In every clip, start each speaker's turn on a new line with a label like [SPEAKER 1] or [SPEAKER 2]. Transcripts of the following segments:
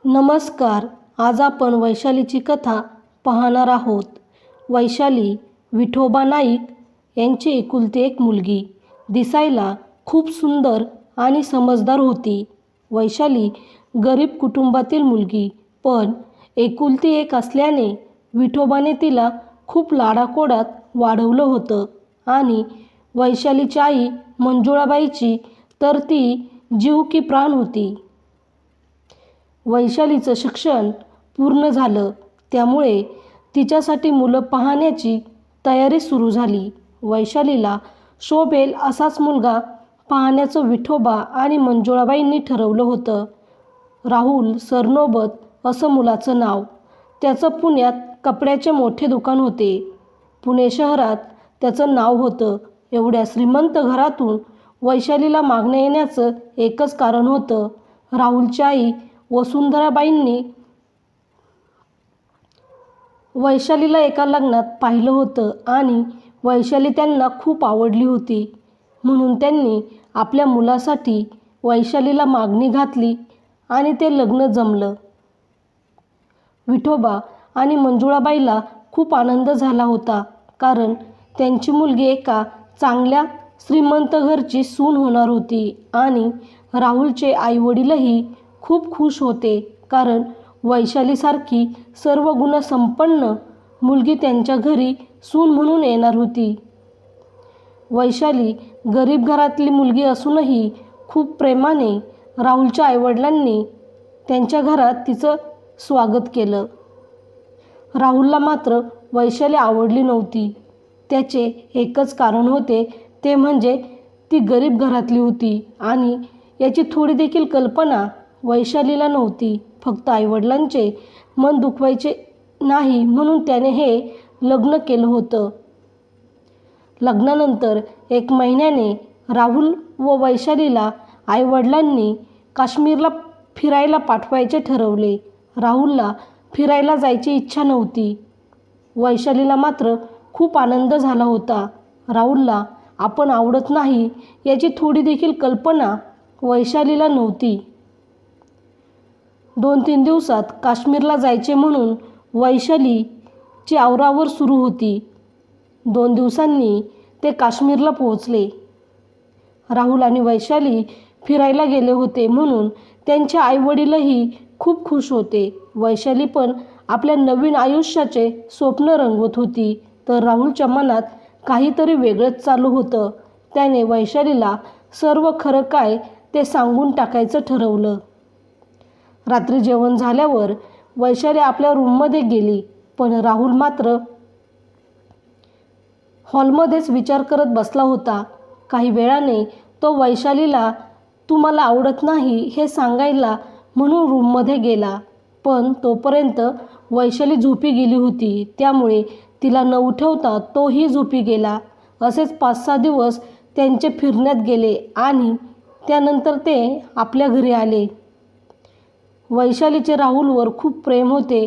[SPEAKER 1] नमस्कार. आज आपण वैशालीची कथा पाहणार आहोत. वैशाली विठोबा नाईक यांची एकुलती एक मुलगी. दिसायला खूप सुंदर आणि समजदार होती. वैशाली गरीब कुटुंबातील मुलगी, पण एकुलती एक असल्याने विठोबाने तिला खूप लाडाकोडात वाढवलं होतं. आणि वैशालीची आई मंजुळाबाईची तर ती जीव की प्राण होती. वैशालीचं शिक्षण पूर्ण झालं, त्यामुळे तिच्यासाठी मुलं पाहण्याची तयारी सुरू झाली. वैशालीला शोभेल असाच मुलगा पाहण्याचं विठोबा आणि मंजुळाबाईंनी ठरवलं होतं. राहुल सरनोबत असं मुलाचं नाव. त्याचं पुण्यात कपड्याचे मोठे दुकान होते. पुणे शहरात त्याचं नाव होतं. एवढ्या श्रीमंत घरातून वैशालीला मागणं येण्याचं एकच कारण होतं. राहुलची आई वसुंधराबाईंनी वैशालीला एका लग्नात पाहिलं होतं आणि वैशाली त्यांना खूप आवडली होती. म्हणून त्यांनी आपल्या मुलासाठी वैशालीला मागणी घातली आणि ते लग्न जमलं. विठोबा आणि मंजुळाबाईला खूप आनंद झाला होता, कारण त्यांची मुलगी एका चांगल्या श्रीमंत घरची सून होणार होती. आणि राहुलचे आईवडीलही खूप खुश होते, कारण वैशालीसारखी सर्व गुणसंपन्न मुलगी त्यांच्या घरी सून म्हणून येणार होती. वैशाली गरीब घरातली मुलगी असूनही खूप प्रेमाने राहुलच्या आईवडिलांनी त्यांच्या घरात तिचं स्वागत केलं. राहुलला मात्र वैशाली आवडली नव्हती. त्याचे एकच कारण होते, ते म्हणजे ती गरीब घरातली होती आणि याची थोडी देखील कल्पना वैशालीला नव्हती. फक्त आईवडिलांचे मन दुखवायचे नाही म्हणून त्याने हे लग्न केलं होतं. लग्नानंतर 1 महिन्याने राहुल व वैशालीला आईवडिलांनी काश्मीरला फिरायला पाठवायचे ठरवले. राहुलला फिरायला जायची इच्छा नव्हती. वैशालीला मात्र खूप आनंद झाला होता. राहुलला आपण आवडत नाही याची थोडी देखील कल्पना वैशालीला नव्हती. 2-3 दिवसात काश्मीरला जायचे म्हणून वैशालीची आवरावर सुरू होती. 2 दिवसांनी ते काश्मीरला पोहोचले. राहुल आणि वैशाली फिरायला गेले होते म्हणून त्यांचे आईवडीलही खूप खुश होते. वैशाली पण आपल्या नवीन आयुष्याचे स्वप्न रंगवत होती, तर राहुलच्या मनात काहीतरी वेगळंच चालू होतं. त्याने वैशालीला सर्व खरं काय ते सांगून टाकायचं ठरवलं. रात्री जेवण झाल्यावर वैशाली आपल्या रूममध्ये गेली, पण राहुल मात्र हॉलमध्येच विचार करत बसला होता. काही वेळाने तो वैशालीला तू मला आवडत नाही हे सांगायला म्हणून रूममध्ये गेला, पण तोपर्यंत वैशाली झोपी गेली होती. त्यामुळे तिला न उठवता तोही झोपी गेला. असेच 5-6 दिवस त्यांचे फिरण्यात गेले आणि त्यानंतर ते आपल्या घरी आले. वैशालीचे राहुलवर खूप प्रेम होते,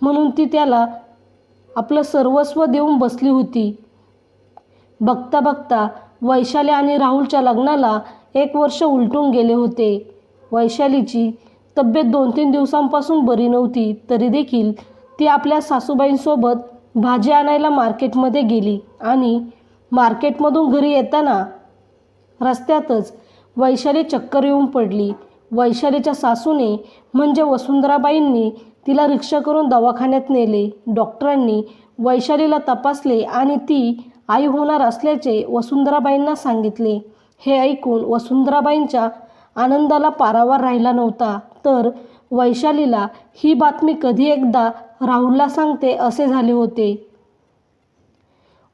[SPEAKER 1] म्हणून ती त्याला आपलं सर्वस्व देऊन बसली होती. बघता बघता वैशाली आणि राहुलच्या लग्नाला 1 वर्ष उलटून गेले होते. वैशालीची तब्येत 2-3 दिवसांपासून बरी नव्हती, तरी देखील ती आपल्या सासूबाईंसोबत भाजी आणायला मार्केटमध्ये गेली आणि मार्केटमधून घरी येताना रस्त्यातच वैशाली चक्कर येऊन पडली. वैशालीच्या सासूने म्हणजे वसुंधराबाईंनी तिला रिक्षा करून दवाखान्यात नेले. डॉक्टरांनी वैशालीला तपासले आणि ती आई होणार असल्याचे वसुंधराबाईंना सांगितले. हे ऐकून वसुंधराबाईंच्या आनंदाला पारावार राहिला नव्हता. तर वैशालीला ही बातमी कधी एकदा राहुलला सांगते असे झाले होते.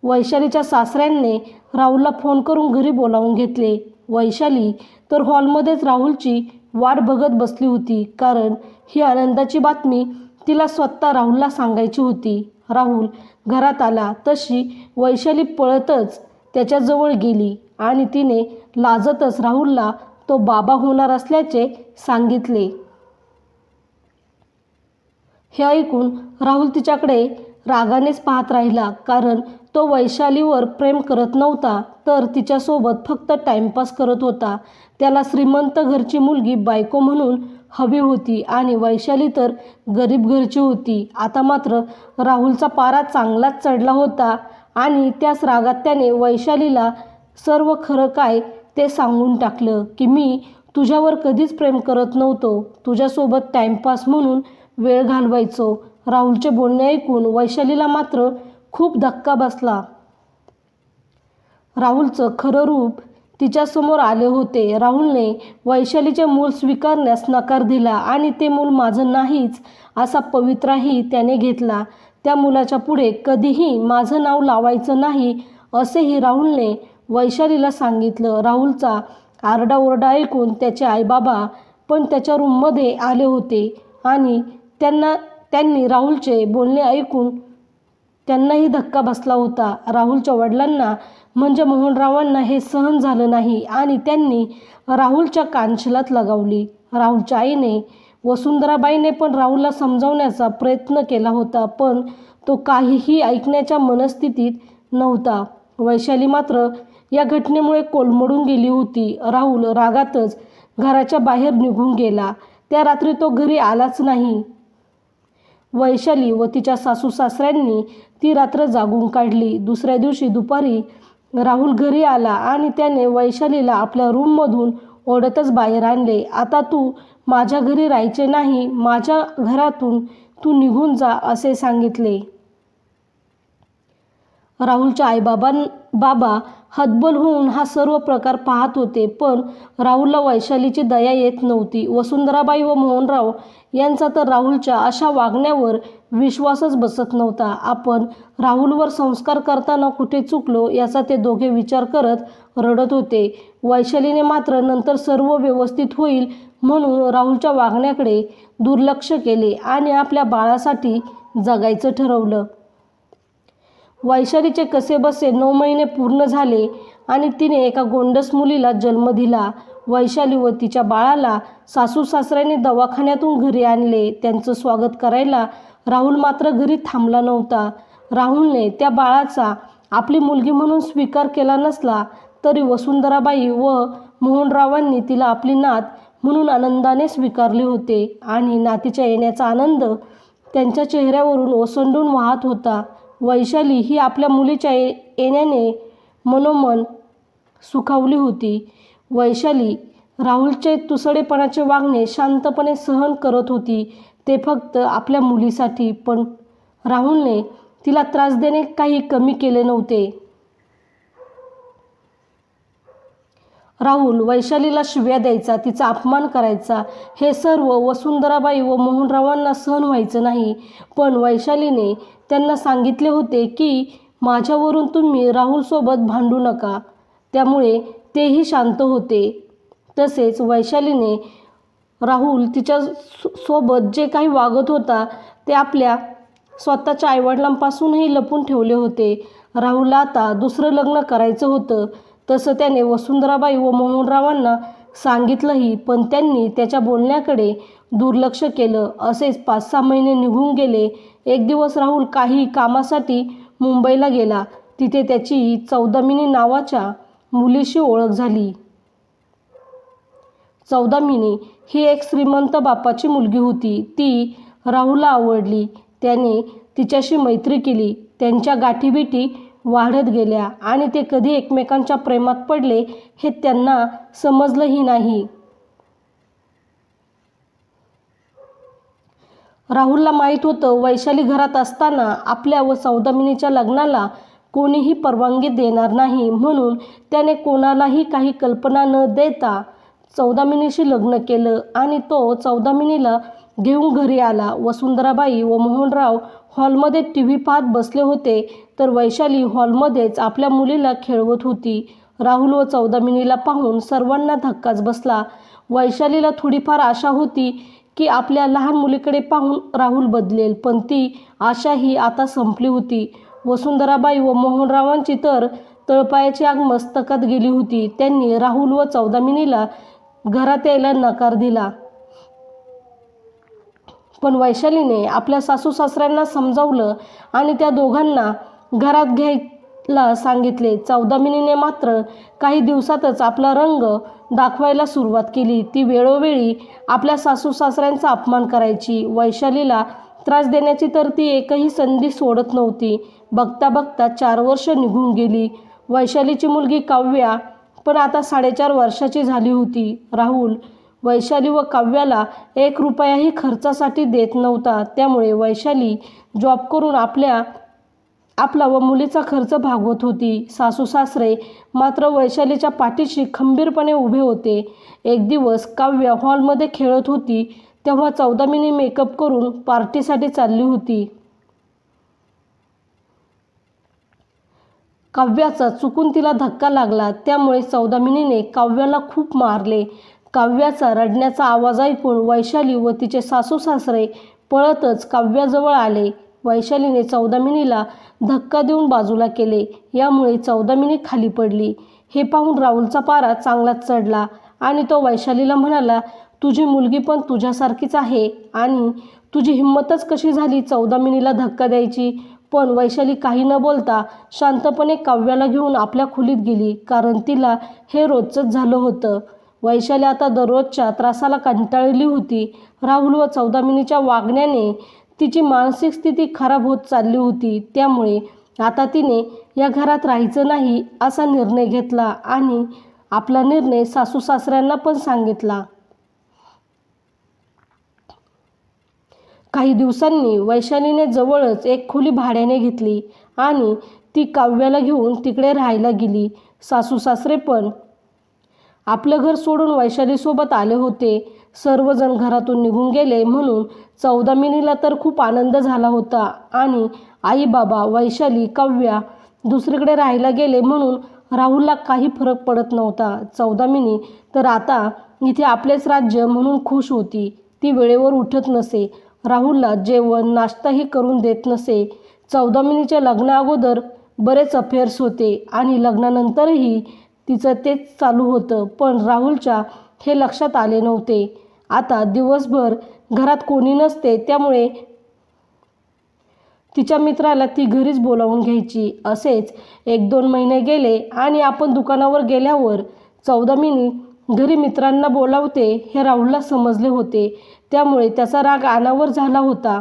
[SPEAKER 1] वैशालीच्या सासऱ्यांनी राहुलला फोन करून घरी बोलावून घेतले. वैशाली तर हॉलमध्येच राहुलची वाट बघत बसली होती, कारण ही आनंदाची बातमी तिला स्वतः राहुलला सांगायची होती. राहुल घरात आला तशी वैशाली पळतच त्याच्याजवळ गेली आणि तिने लाजतच राहुलला तो बाबा होणार असल्याचे सांगितले. हे ऐकून राहुल तिच्याकडे रागानेच पाहत राहिला, कारण तो वैशालीवर प्रेम करत नव्हता, तर तिच्यासोबत फक्त टाइमपास करत होता. त्याला श्रीमंत घरची मुलगी बायको म्हणून हवी होती आणि वैशाली तर गरीब घरची होती. आता मात्र राहुलचा पारा चांगलाच चढला होता आणि त्याच रागात त्याने वैशालीला सर्व खरं काय ते सांगून टाकलं की मी तुझ्यावर कधीच प्रेम करत नव्हतो, तुझ्यासोबत टाइमपास म्हणून वेळ घालवायचो. राहुलचे बोलणे ऐकून वैशालीला मात्र खूप धक्का बसला. राहुलचं खरं रूप तिच्यासमोर आले होते. राहुलने वैशालीचे मूल स्वीकारण्यास नकार दिला आणि ते मूल माझं नाहीच असा पवित्राही त्याने घेतला. त्या मुलाच्या पुढे कधीही माझं नाव लावायचं नाही असेही राहुलने वैशालीला सांगितलं. राहुलचा आरडाओरडा ऐकून त्याचे आईबाबा पण त्याच्या रूममध्ये आले होते आणि त्यांनी राहुलचे बोलणे ऐकून त्यांनाही धक्का बसला होता. राहुलच्या वडिलांना म्हणजे मोहनरावांना हे सहन झालं नाही आणि त्यांनी राहुलच्या कानशिलात लगावली. राहुलच्या आईने वसुंधराबाईने पण राहुलला समजावण्याचा प्रयत्न केला होता, पण तो काहीही ऐकण्याच्या मनस्थितीत नव्हता. वैशाली मात्र या घटनेमुळे कोलमडून गेली होती. राहुल रागातच घराच्या बाहेर निघून गेला. त्या रात्री तो घरी आलाच नाही. वैशाली व तिच्या सासू सासऱ्यांनी ती रात्र जागून काढली. दुसऱ्या दिवशी दुपारी राहुल घरी आला आणि त्याने वैशालीला आपल्या रूममधून ओढतच बाहेर आणले. आता तू माझ्या घरी राहायचे नाही, माझ्या घरातून तू निघून जा असे सांगितले. राहुलच्या बाबा हतबल होऊन हा सर्व प्रकार पाहत होते, पण राहुलला वैशालीची दया येत नव्हती. वसुंधराबाई व मोहनराव यांचा तर राहुलच्या अशा वागण्यावर विश्वासच बसत नव्हता. आपण राहुलवर संस्कार करताना कुठे चुकलो याचा ते दोघे विचार करत रडत होते. वैशालीने मात्र नंतर सर्व व्यवस्थित होईल म्हणून राहुलच्या वागण्याकडे दुर्लक्ष केले आणि आपल्या बाळासाठी जगायचं ठरवलं. वैशालीचे कसेबसे 9 महिने पूर्ण झाले आणि तिने एका गोंडस मुलीला जन्म दिला. वैशाली व तिच्या बाळाला सासू सासऱ्यांनी दवाखान्यातून घरी आणले. त्यांचं स्वागत करायला राहुल मात्र घरी थांबला नव्हता. राहुलने त्या बाळाचा आपली मुलगी म्हणून स्वीकार केला नसला तरी वसुंधराबाई व मोहनरावांनी तिला आपली नात म्हणून आनंदाने स्वीकारले होते आणि नातीच्या येण्याचा आनंद त्यांच्या चेहऱ्यावरून ओसंडून वाहत होता. वैशाली ही आपल्या मुलीच्या येण्याने मनोमन सुखावली होती. वैशाली राहुलचे तुसडेपणाचे वागणे शांतपणे सहन करत होती, ते फक्त आपल्या मुलीसाठी. पण राहुलने तिला त्रास देणे काही कमी केले नव्हते. राहुल वैशालीला शिव्या द्यायचा, तिचा अपमान करायचा. हे सर्व वसुंधराबाई व मोहनरावांना सहन व्हायचं नाही. पण वैशालीने त्यांना सांगितले होते की माझ्यावरून तुम्ही राहुलसोबत भांडू नका, त्यामुळे तेही शांत होते. तसेच वैशालीने राहुल तिच्या सोबत जे काही वागत होता ते आपल्या स्वतःच्या आईवडिलांपासूनही लपून ठेवले होते. राहुलला आता दुसरं लग्न करायचं होतं, तसं त्याने वसुंधराबाई व मोहनरावांना सांगितलंही, पण त्यांनी त्याच्या बोलण्याकडे दुर्लक्ष केलं. असेच 5-6 महिने निघून गेले. एक दिवस राहुल काही कामासाठी मुंबईला गेला. तिथे त्याची चौदामिनी नावाच्या मुलीशी ओळख झाली. चौदामिनी ही एक श्रीमंत बापाची मुलगी होती. ती राहुलला आवडली. त्याने तिच्याशी मैत्री केली. त्यांच्या गाठीभेटी वाढत गेल्या आणि ते कधी एकमेकांच्या प्रेमात पडले हे त्यांना समजलंही नाही. राहुलला माहीत होतं वैशाली घरात असताना आपल्या व सौदामिनीच्या लग्नाला कोणीही परवानगी देणार नाही, म्हणून त्याने कोणालाही काही कल्पना न देता चौदामिनीशी लग्न केलं आणि तो चौदामिनीला घेऊन घरी आला. वसुंधराबाई व मोहनराव हॉलमध्ये TV पाहत बसले होते, तर वैशाली हॉलमध्येच आपल्या मुलीला खेळवत होती. राहुल व चौदामिनीला पाहून सर्वांना धक्काच बसला. वैशालीला थोडीफार आशा होती की आपल्या लहान मुलीकडे पाहून राहुल बदलेल, पण ती आशाही आता संपली होती. वसुंधराबाई व मोहनरावांची तर तळपायाची आग मस्तकात गेली होती. त्यांनी राहुल व चौदामिनीला घरात यायला नकार दिला. पण वैशालीने आपल्या सासू सासऱ्यांना समजावलं आणि त्या दोघांना घरात ला सांगितले. चौदामिनीने मात्र काही दिवसातच आपला रंग दाखवायला सुरुवात केली. ती वेळोवेळी आपल्या सासू सासऱ्यांचा अपमान करायची. वैशालीला त्रास देण्याची तर ती एकही संधी सोडत नव्हती. बघता बघता 4 वर्ष निघून गेली. वैशालीची मुलगी काव्या पण आता 4.5 वर्षाची झाली होती. राहुल वैशाली व काव्याला 1 रुपयाही खर्चासाठी देत नव्हता. त्यामुळे वैशाली जॉब करून आपला व मुलीचा खर्च भागवत होती. सासू सासरे मात्र वैशालीच्या पाठीशी खंबीरपणे उभे होते. एक दिवस काव्या हॉलमध्ये खेळत होती तेव्हा चौदामिनी मेकअप करून पार्टीसाठी चालली होती. काव्याचा चुकून तिला धक्का लागला. त्यामुळे चौदामिनीने काव्याला खूप मारले. काव्याचा रडण्याचा आवाज ऐकून वैशाली व तिचे सासू सासरे पळतच काव्याजवळ आले. वैशालीने चौदामिनीला धक्का देऊन बाजूला केले. यामुळे चौदामिनी खाली पडली. हे पाहून राहुलचा पारा चांगलाच चढला आणि तो वैशालीला म्हणाला, तुझी मुलगी पण तुझ्यासारखीच आहे आणि तुझी हिंमतच कशी झाली चौदामिनीला धक्का द्यायची. पण वैशाली काही न बोलता शांतपणे काव्याला घेऊन आपल्या खोलीत गेली. कारण तिला हे रोजचंच झालं होतं. वैशाली आता दररोजच्या त्रासाला कंटाळली होती. राहुल व चौदामिनीच्या वागण्याने तिची मानसिक स्थिती खराब होत चालली होती. त्यामुळे आता तिने या घरात राहायचं नाही असा निर्णय घेतला आणि आपला निर्णय सासू सासऱ्यांना पण सांगितला. काही दिवसांनी वैशालीने जवळच एक खोली भाड्याने घेतली आणि ती काव्याला घेऊन तिकडे राहायला गेली. सासू सासरे पण आपलं घर सोडून वैशालीसोबत आले होते. सर्वजण घरातून निघून गेले म्हणून चौदामिनीला तर खूप आनंद झाला होता आणि आई बाबा, वैशाली, काव्या दुसरीकडे राहायला गेले म्हणून राहुलला काही फरक पडत नव्हता. चौदामिनी तर आता इथे आपलेच राज्य म्हणून खुश होती. ती वेळेवर उठत नसे, राहुलला जेवण नाश्ताही करून देत नसे. चौदामिनीच्या लग्नाअगोदर बरेच अफेअर्स होते आणि लग्नानंतरही तिचं तेच चालू होतं. पण राहुलच्या हे लक्षात आले नव्हते. आता दिवसभर घरात कोणी नसते त्यामुळे तिच्या मित्राला ती घरीच बोलावून घ्यायची. असेच 1-2 महिने गेले आणि आपण दुकानावर गेल्यावर चौदामिनी घरी मित्रांना बोलावते हे राहुलला समजले होते. त्यामुळे त्याचा राग अनावर झाला होता.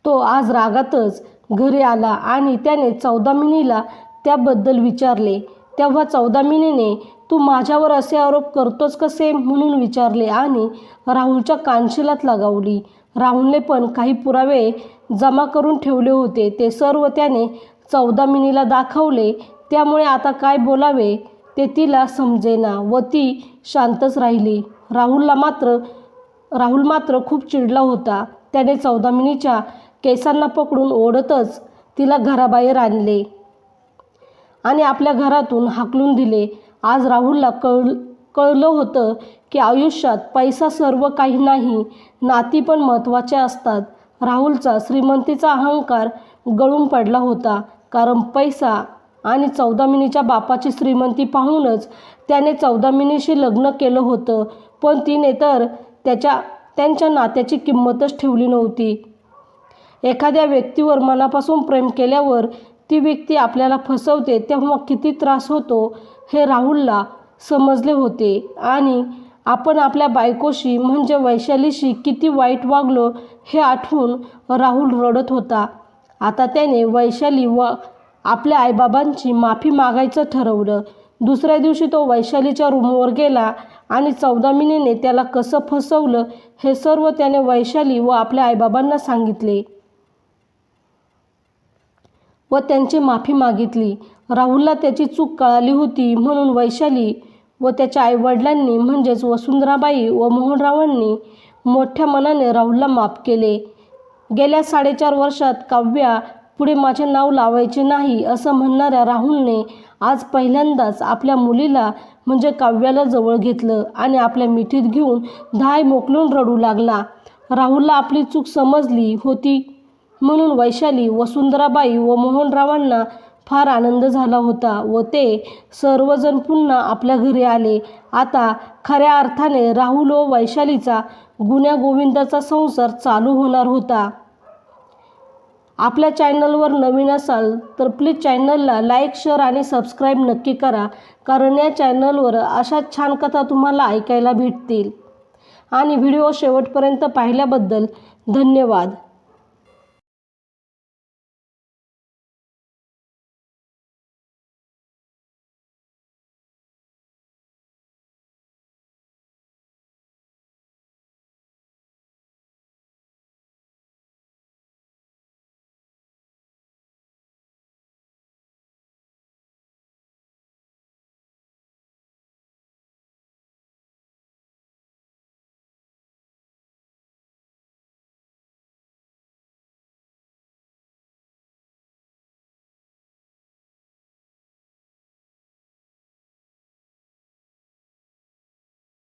[SPEAKER 1] तो आज रागातच घरी आला आणि त्याने चौदामिनीला त्याबद्दल विचारले. तेव्हा चौदामिनीने तू माझ्यावर असे आरोप करतोस कसे म्हणून विचारले आणि राहुलच्या कानशिलात लगावली. राहुलने पण काही पुरावे जमा करून ठेवले होते. ते सर्व त्याने चौदामिनीला दाखवले. त्यामुळे आता काय बोलावे ते तिला समजेना व ती शांतच राहिली. राहुल मात्र खूप चिडला होता. त्याने चौदामिनीच्या केसांना पकडून ओढतच तिला घराबाहेर आणले आणि आपल्या घरातून हाकलून दिले. आज राहुलला कळलं होतं की आयुष्यात पैसा सर्व काही नाही, नाती पण महत्त्वाचे असतात. राहुलचा श्रीमंतीचा अहंकार गळून पडला होता. कारण पैसा आणि चौदामिनीच्या बापाची श्रीमंती पाहूनच त्याने चौदामिनीशी लग्न केलं होतं. पण तिने तर त्यांच्या नात्याची किंमतच ठेवली नव्हती. एखाद्या व्यक्तीवर मनापासून प्रेम केल्यावर ती व्यक्ती आपल्याला फसवते तेव्हा किती त्रास होतो हे राहुलला समजले होते. आणि आपण आपल्या बायकोशी म्हणजे वैशालीशी किती वाईट वागलो हे आठवून राहुल रडत होता. आता त्याने वैशाली व आपल्या आईबाबांची माफी मागायचं ठरवलं. दुसऱ्या दिवशी तो वैशालीच्या रूमवर गेला आणि चौदामिनीने त्याला कसं फसवलं हे सर्व त्याने वैशाली व आपल्या आईबाबांना सांगितले व त्यांची माफी मागितली. राहुलला त्याची चूक कळाली होती म्हणून वैशाली व त्याच्या आईवडिलांनी म्हणजेच वसुंधराबाई व मोहनरावांनी मोठ्या मनाने राहुलला माफ केले. गेल्या 4.5 वर्षात काव्या पुढे माझे नाव लावायचे नाही असं म्हणणाऱ्या राहुलने आज पहिल्यांदाच आपल्या मुलीला म्हणजे काव्याला जवळ घेतलं आणि आपल्या मिठीत घेऊन धाय मोकलून रडू लागला. राहुलला आपली चूक समजली होती म्हणून वैशाली, वसुंधराबाई व मोहनरावांना फार आनंद झाला होता व ते सर्वजण पुन्हा आपल्या घरी आले. आता खऱ्या अर्थाने राहुल व वैशालीचा गुण्यागोविंदाचा संसार चालू होणार होता. आपल्या चॅनलवर नवीन असाल तर प्लीज चॅनलला लाईक, शेअर आणि सबस्क्राईब नक्की करा, कारण या चॅनलवर अशाच छान कथा तुम्हाला ऐकायला भेटतील. आणि व्हिडिओ शेवटपर्यंत पाहिल्याबद्दल धन्यवाद.